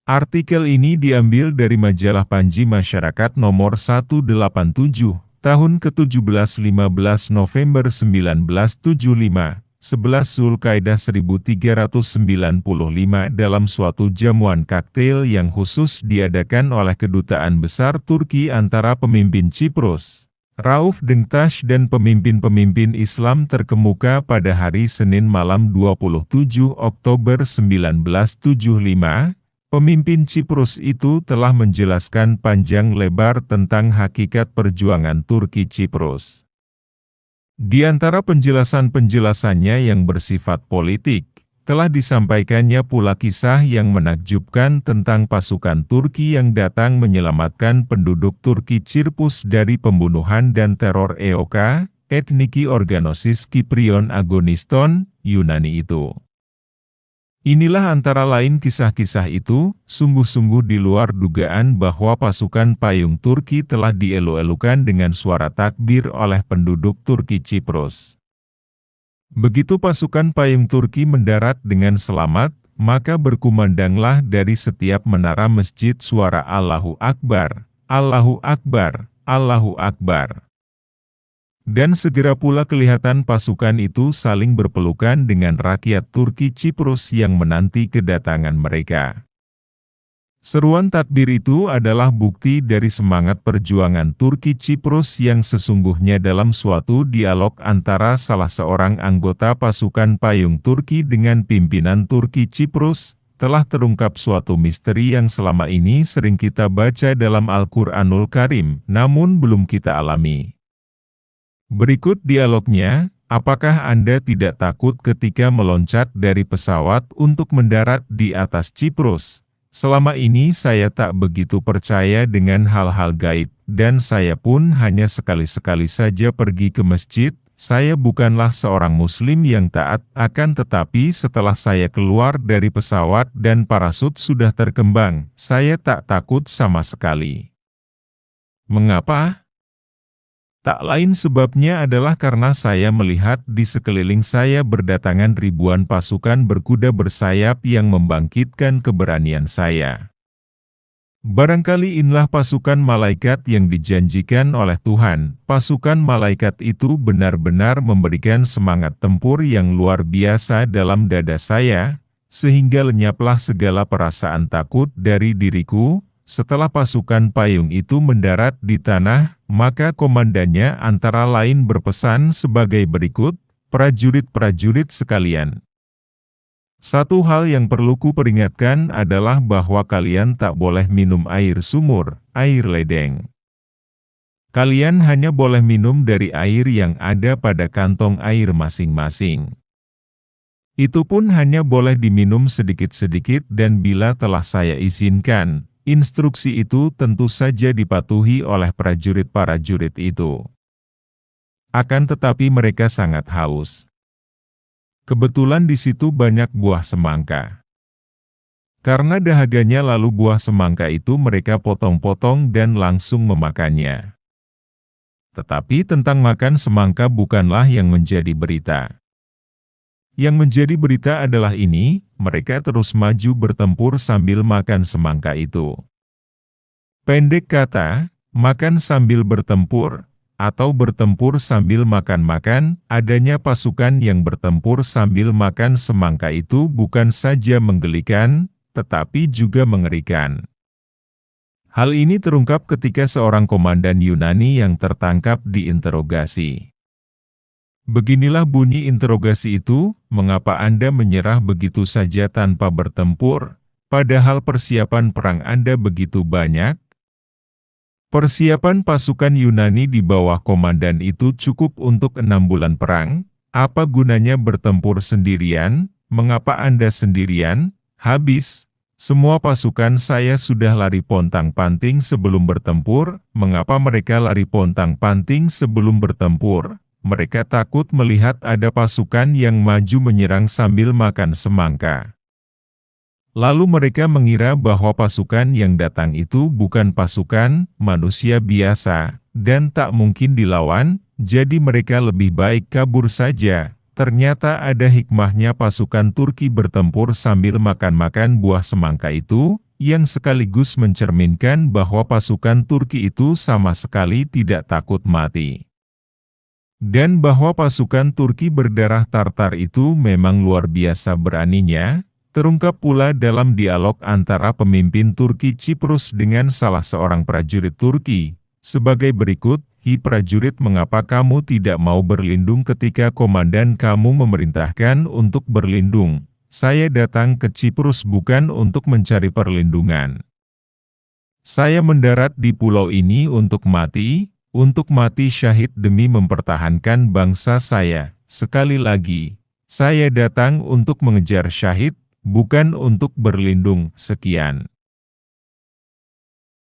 Artikel ini diambil dari majalah Panji Masyarakat nomor 187, tahun ke-17 15 November 1975, 11 Zulkaidah 1395 dalam suatu jamuan kaktail yang khusus diadakan oleh Kedutaan Besar Turki antara pemimpin Ciprus, Rauf Denktaş dan pemimpin-pemimpin Islam terkemuka pada hari Senin malam 27 Oktober 1975, pemimpin Ciprus itu telah menjelaskan panjang lebar tentang hakikat perjuangan Turki Ciprus. Di antara penjelasan-penjelasannya yang bersifat politik, telah disampaikannya pula kisah yang menakjubkan tentang pasukan Turki yang datang menyelamatkan penduduk Turki Ciprus dari pembunuhan dan teror EOK, Ethniki Organosis Kyprion Agoniston, Yunani itu. Inilah antara lain kisah-kisah itu, sungguh-sungguh di luar dugaan bahwa pasukan payung Turki telah dielu-elukan dengan suara takbir oleh penduduk Turki Ciprus. Begitu pasukan payung Turki mendarat dengan selamat, maka berkumandanglah dari setiap menara masjid suara Allahu Akbar, Allahu Akbar, Allahu Akbar. Dan segera pula kelihatan pasukan itu saling berpelukan dengan rakyat Turki Ciprus yang menanti kedatangan mereka. Seruan takbir itu adalah bukti dari semangat perjuangan Turki Ciprus yang sesungguhnya dalam suatu dialog antara salah seorang anggota pasukan payung Turki dengan pimpinan Turki Ciprus, telah terungkap suatu misteri yang selama ini sering kita baca dalam Al-Quranul Karim, namun belum kita alami. Berikut dialognya, apakah Anda tidak takut ketika meloncat dari pesawat untuk mendarat di atas Ciprus? Selama ini saya tak begitu percaya dengan hal-hal gaib, dan saya pun hanya sekali-sekali saja pergi ke masjid. Saya bukanlah seorang muslim yang taat, akan tetapi setelah saya keluar dari pesawat dan parasut sudah terkembang, saya tak takut sama sekali. Mengapa? Tak lain sebabnya adalah karena saya melihat di sekeliling saya berdatangan ribuan pasukan berkuda bersayap yang membangkitkan keberanian saya. Barangkali inilah pasukan malaikat yang dijanjikan oleh Tuhan. Pasukan malaikat itu benar-benar memberikan semangat tempur yang luar biasa dalam dada saya, sehingga lenyaplah segala perasaan takut dari diriku. Setelah pasukan payung itu mendarat di tanah, maka komandannya antara lain berpesan sebagai berikut, prajurit-prajurit sekalian. Satu hal yang perlu kuperingatkan adalah bahwa kalian tak boleh minum air sumur, air ledeng. Kalian hanya boleh minum dari air yang ada pada kantong air masing-masing. Itu pun hanya boleh diminum sedikit-sedikit dan bila telah saya izinkan. Instruksi itu tentu saja dipatuhi oleh prajurit-prajurit itu. Akan tetapi mereka sangat haus. Kebetulan di situ banyak buah semangka. Karena dahaganya lalu buah semangka itu mereka potong-potong dan langsung memakannya. Tetapi tentang makan semangka bukanlah yang menjadi berita. Yang menjadi berita adalah ini, mereka terus maju bertempur sambil makan semangka itu. Pendek kata, makan sambil bertempur, atau bertempur sambil makan-makan, adanya pasukan yang bertempur sambil makan semangka itu bukan saja menggelikan, tetapi juga mengerikan. Hal ini terungkap ketika seorang komandan Yunani yang tertangkap diinterogasi. Beginilah bunyi interogasi itu, mengapa Anda menyerah begitu saja tanpa bertempur, padahal persiapan perang Anda begitu banyak? Persiapan pasukan Yunani di bawah komandan itu cukup untuk 6 bulan perang, apa gunanya bertempur sendirian, mengapa Anda sendirian? Habis, semua pasukan saya sudah lari pontang-panting sebelum bertempur, mengapa mereka lari pontang-panting sebelum bertempur? Mereka takut melihat ada pasukan yang maju menyerang sambil makan semangka. Lalu mereka mengira bahwa pasukan yang datang itu bukan pasukan manusia biasa, dan tak mungkin dilawan, jadi mereka lebih baik kabur saja. Ternyata ada hikmahnya pasukan Turki bertempur sambil makan-makan buah semangka itu, yang sekaligus mencerminkan bahwa pasukan Turki itu sama sekali tidak takut mati. Dan bahwa pasukan Turki berdarah Tartar itu memang luar biasa beraninya, terungkap pula dalam dialog antara pemimpin Turki Ciprus dengan salah seorang prajurit Turki. Sebagai berikut, "Hi prajurit, mengapa kamu tidak mau berlindung ketika komandan kamu memerintahkan untuk berlindung? Saya datang ke Ciprus bukan untuk mencari perlindungan. Saya mendarat di pulau ini untuk mati syahid demi mempertahankan bangsa saya. Sekali lagi, saya datang untuk mengejar syahid, bukan untuk berlindung." Sekian.